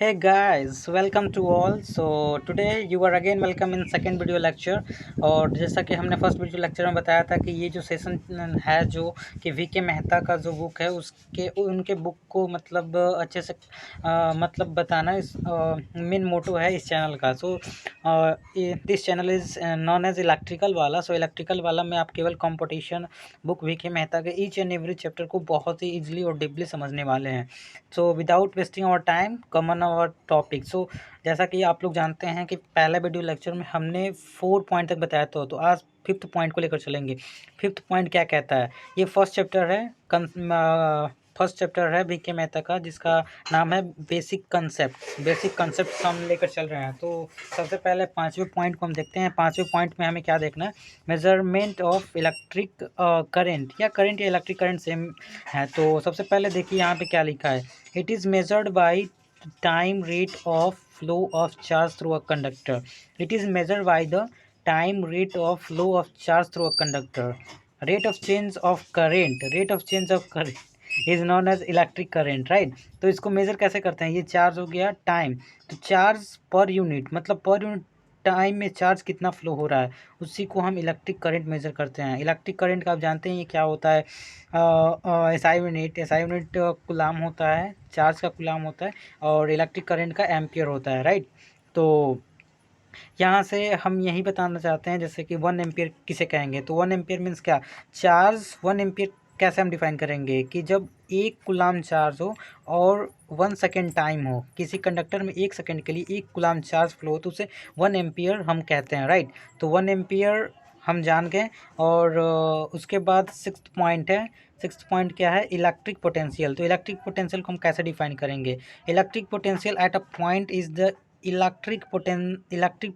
Hey guys, welcome to all. So today you are again welcome in second video lecture। और जैसा कि हमने first video lecture में बताया था कि ये जो सेशन है जो कि वी के मेहता का जो बुक है उसके उनके बुक को मतलब अच्छे से मतलब बताना इस मेन मोटो है इस चैनल का। So this channel is known as electrical वाला। सो इलेक्ट्रिकल वाला में आप केवल कंपटीशन बुक वी के मेहता के ईच एंड एवरी चैप्टर को बहुत ही ईजिली और डीपली समझने वाले हैं। So without wasting our time come on our topic. So जैसा कि आप लोग जानते हैं कि पहले वीडियो लेक्चर में हमने 4 पॉइंट तक बताया था, तो आज फिफ्थ पॉइंट को लेकर चलेंगे। फिफ्थ पॉइंट क्या कहता है? ये फर्स्ट चैप्टर है वी के मेहता का, जिसका नाम है बेसिक कंसेप्ट। बेसिक कंसेप्ट हम लेकर चल रहे हैं। तो सबसे पहले पाँचवें पॉइंट को हम देखते हैं। पाँचवें पॉइंट में हमें क्या देखना है? मेजरमेंट ऑफ इलेक्ट्रिक करंट, या करंट या इलेक्ट्रिक करंट सेम है। तो सबसे पहले देखिए यहाँ पे क्या लिखा है। It is measured by time rate of flow of charge through a conductor. It is measured by the time rate of flow of charge through a conductor. Rate of change of current is known as electric current, right? तो इसको major कैसे करते हैं? ये charge हो गया time, तो charge per unit मतलब पर यूनिट टाइम में चार्ज कितना फ्लो हो रहा है, उसी को हम इलेक्ट्रिक करंट मेजर करते हैं। इलेक्ट्रिक करंट का आप जानते हैं ये क्या होता है? एसआई यूनिट कुलाम होता है, चार्ज का कुलाम होता है, और इलेक्ट्रिक करंट का एम्पियर होता है, राइट? तो यहाँ से हम यही बताना चाहते हैं, जैसे कि 1 एम्पियर किसे कहेंगे, तो 1 एम्पियर मीन्स क्या? चार्ज 1 एम्पियर कैसे हम डिफाइन करेंगे कि जब 1 गुलाम चार्ज हो और 1 सेकेंड टाइम हो, किसी कंडक्टर में 1 सेकेंड के लिए 1 गुलाम चार्ज फ्लो हो, तो उसे 1 एम्पियर हम कहते हैं, राइट? तो 1 एम्पियर हम जान गए। और उसके बाद सिक्स्थ पॉइंट है। सिक्स्थ पॉइंट क्या है? Electric potential. तो इलेक्ट्रिक पोटेंशियल को हम कैसे डिफाइन करेंगे? Electric potential at a point is the electric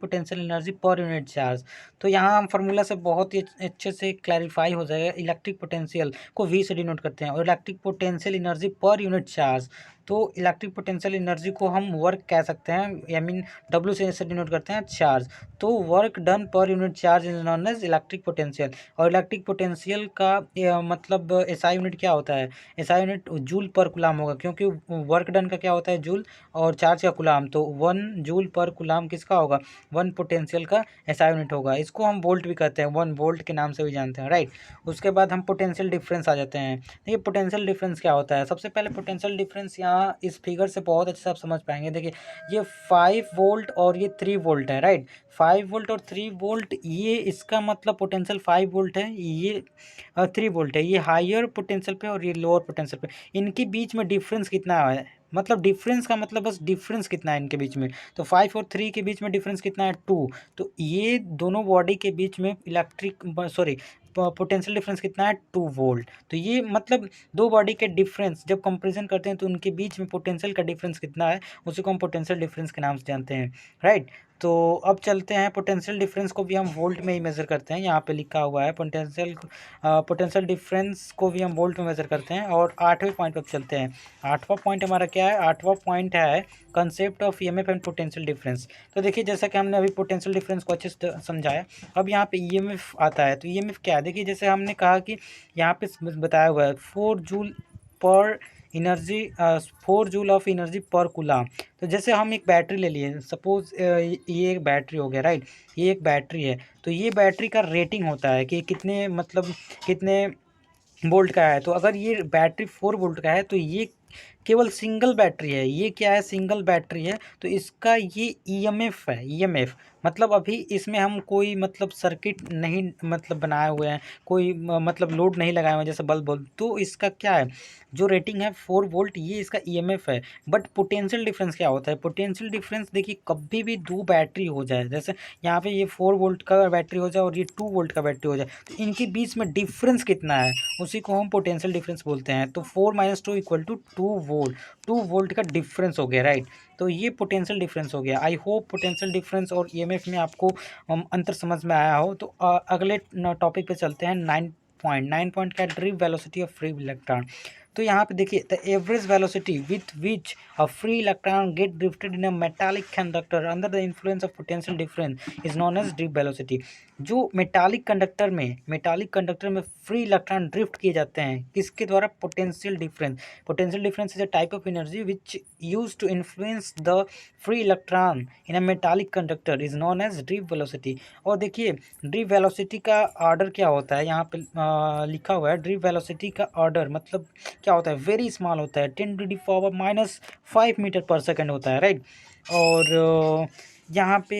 potential energy per unit charge. तो यहाँ हम फार्मूला से बहुत ही अच्छे से क्लैरिफाई हो जाएगा। इलेक्ट्रिक पोटेंशियल को वी से डिनोट करते हैं और electric potential energy per unit charge. तो इलेक्ट्रिक पोटेंशियल एनर्जी को हम वर्क कह सकते हैं, आई मीन डब्ल्यू से डिनोट करते हैं चार्ज। तो work done per unit charge is known as electric potential. और इलेक्ट्रिक पोटेंशियल का मतलब एसआई यूनिट क्या होता है? एसआई यूनिट जूल पर कुलाम होगा, क्योंकि वर्क डन का क्या होता है? जूल, और चार्ज का कुलाम। तो 1 जूल पर कुलाम किसका होगा? 1 पोटेंशियल का एसआई यूनिट होगा। इसको हम वोल्ट भी कहते हैं, 1 वोल्ट के नाम से भी जानते हैं, राइट? उसके बाद हम पोटेंशियल डिफरेंस आ जाते हैं। देखिए पोटेंशियल डिफरेंस क्या होता है? सबसे पहले पोटेंशियल डिफरेंस यहाँ इस फिगर से बहुत अच्छे से आप समझ पाएंगे। देखिए ये 5 वोल्ट और ये 3 वोल्ट है, राइट? 5 वोल्ट और 3 वोल्ट, ये इसका मतलब पोटेंशियल 5 वोल्ट है, ये 3 वोल्ट है। ये हायर पोटेंशियल पे और ये लोअर पोटेंशियल पे, इनके बीच में डिफरेंस कितना है? मतलब डिफरेंस का मतलब बस डिफरेंस कितना है इनके बीच में। तो 5 और 3 के बीच में डिफरेंस कितना है? 2। तो ये दोनों बॉडी के बीच में पोटेंशियल डिफरेंस कितना है? 2 वोल्ट। तो ये मतलब दो बॉडी के डिफरेंस जब कंपेरिजन करते हैं तो उनके बीच में पोटेंशियल का डिफरेंस कितना है, उसी को हम पोटेंशियल डिफरेंस के नाम से जानते हैं, राइट? तो अब चलते हैं, पोटेंशियल डिफरेंस को भी हम वोल्ट में ही मेज़र करते हैं। यहाँ पे लिखा हुआ है पोटेंशियल डिफरेंस को भी हम वोल्ट में मेज़र करते हैं। और 8वें पॉइंट पर चलते हैं। 8वां पॉइंट हमारा क्या है? 8वां पॉइंट है concept of EMF and potential difference. तो देखिए जैसा कि हमने अभी पोटेंशियल डिफरेंस को अच्छे से समझाया, अब यहाँ पे ईएमएफ आता है। तो ईएमएफ क्या है? देखिए जैसे हमने कहा कि यहाँ पे बताया हुआ है 4 जूल पर एनर्जी 4 जूल ऑफ एनर्जी पर कूलाम। तो जैसे हम एक बैटरी ले लिए, सपोज ये एक बैटरी हो गया, राइट? ये एक बैटरी है। तो ये बैटरी का रेटिंग होता है कि कितने मतलब कितने वोल्ट का है। तो अगर ये बैटरी 4 वोल्ट का है तो ये केवल सिंगल बैटरी है। ये क्या है? सिंगल बैटरी है। तो इसका ये ईएमएफ है। ईएमएफ मतलब अभी इसमें हम कोई मतलब सर्किट नहीं मतलब बनाए हुए हैं, कोई मतलब लोड नहीं लगाए हुए हैं जैसे बल्ब। तो इसका क्या है? जो रेटिंग है 4 वोल्ट, ये इसका ईएमएफ है। बट पोटेंशियल डिफरेंस क्या होता है? पोटेंशियल डिफरेंस देखिए कभी भी दो बैटरी हो जाए, जैसे यहाँ पे ये 4 वोल्ट का बैटरी हो जाए और ये 2 वोल्ट का बैटरी हो जाए, तो इनके बीच में डिफरेंस कितना है, उसी को हम पोटेंशियल डिफरेंस बोलते हैं। तो 4 - 2 = 2 वोल्ट। 2 वोल्ट का डिफरेंस हो गया, राइट? तो ये पोटेंशियल डिफरेंस हो गया। आई होप पोटेंशियल डिफरेंस और ईएमएफ में आपको अंतर समझ में आया हो। तो अगले टॉपिक पे चलते हैं। 9 पॉइंट क्या? Drift velocity of free electron. तो यहाँ पे देखिए the average velocity with which a free electron get drifted in a metallic conductor under the influence of potential difference is known as drift velocity. जो metallic conductor में free electron drift किए जाते हैं किसके द्वारा? Potential difference is a type of energy which use to influence the free electron in a metallic conductor is known as drift velocity. और देखिए drift velocity का ऑर्डर क्या होता है, यहाँ पे लिखा हुआ है ड्रिफ्ट वेलोसिटी का ऑर्डर मतलब क्या होता है? वेरी स्मॉल होता है, 10⁻⁻5 मीटर पर सेकेंड होता है, राइट। और यहाँ पे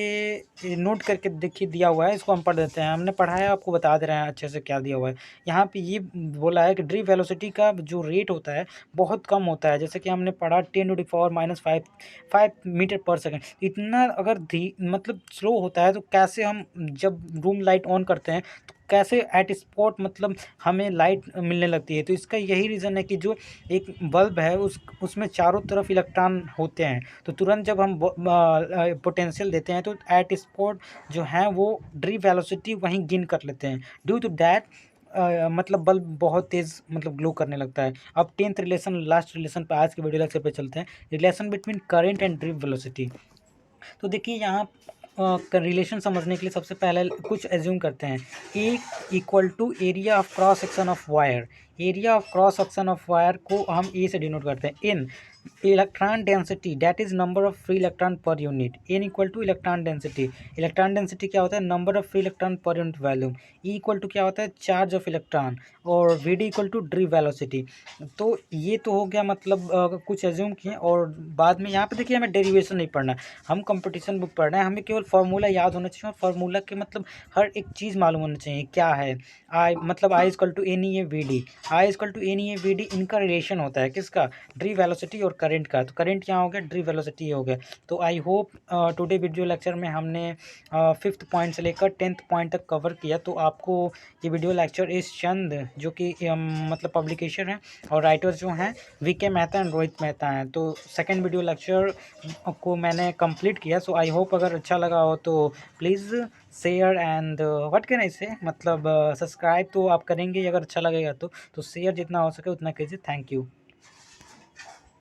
नोट करके देखिए दिया हुआ है, इसको हम पढ़ देते हैं। हमने पढ़ा है, आपको बता दे रहे हैं अच्छे से क्या दिया हुआ है। यहाँ पे ये बोला है कि ड्रिफ्ट वेलोसिटी का जो रेट होता है बहुत कम होता है, जैसे कि हमने पढ़ा 10⁻⁵ मीटर पर सेकेंड। इतना अगर मतलब स्लो होता है तो कैसे हम जब रूम लाइट ऑन करते हैं तो कैसे एट स्पॉट मतलब हमें लाइट मिलने लगती है? तो इसका यही रीज़न है कि जो एक बल्ब है उसमें चारों तरफ इलेक्ट्रॉन होते हैं, तो तुरंत जब हम पोटेंशियल देते हैं तो एट स्पॉट जो है वो ड्रिफ्ट वेलोसिटी वहीं गेन कर लेते हैं। ड्यू टू दैट मतलब बल्ब बहुत तेज़ मतलब ग्लो करने लगता है। अब 10th रिलेशन, लास्ट रिलेशन पे आज के वीडियो लेक्चर पे चलते हैं, relation between current and drift velocity. तो देखिए यहाँ का रिलेशन समझने के लिए सबसे पहले कुछ एज्यूम करते हैं। A equal to area of cross section of wire. Area of cross section of wire को हम ए से डिनोट करते हैं। N electron density that is number of free electron per unit. N equal to electron density. Electron density क्या होता है? Number of free electron per unit volume. E equal to क्या होता है? Charge of electron. और V D equal to drift velocity. तो ये तो हो गया मतलब कुछ एज्यूम किए, और बाद में यहाँ पे देखिए हमें डेरिवेशन नहीं पढ़ना, हम कंपटीशन बुक पढ़ रहे हैं, हमें केवल फार्मूला याद होना चाहिए, और फार्मूला के मतलब हर एक चीज़ मालूम होना चाहिए क्या है। आई मतलब I equal to N E A V D. I equal to N E A V D, इनका रिलेशन होता है किसका? ड्रिफ्ट वेलोसिटी और करंट का। तो करंट यहाँ हो गया, ड्रिफ्ट वेलोसिटी हो गया। तो I hope today video lecture में हमने 5th पॉइंट से लेकर 10th पॉइंट तक कवर किया। तो आपको ये वीडियो लेक्चर इस चंद जो कि मतलब पब्लिकेशन है और राइटर्स जो हैं वी.के. मेहता एंड रोहित मेहता हैं, तो सेकंड वीडियो लेक्चर को मैंने कंप्लीट किया। सो आई होप अगर अच्छा लगा हो तो please share and what can I से मतलब सब्सक्राइब तो आप करेंगे अगर अच्छा लगेगा तो शेयर जितना हो सके उतना कीजिए। Thank you.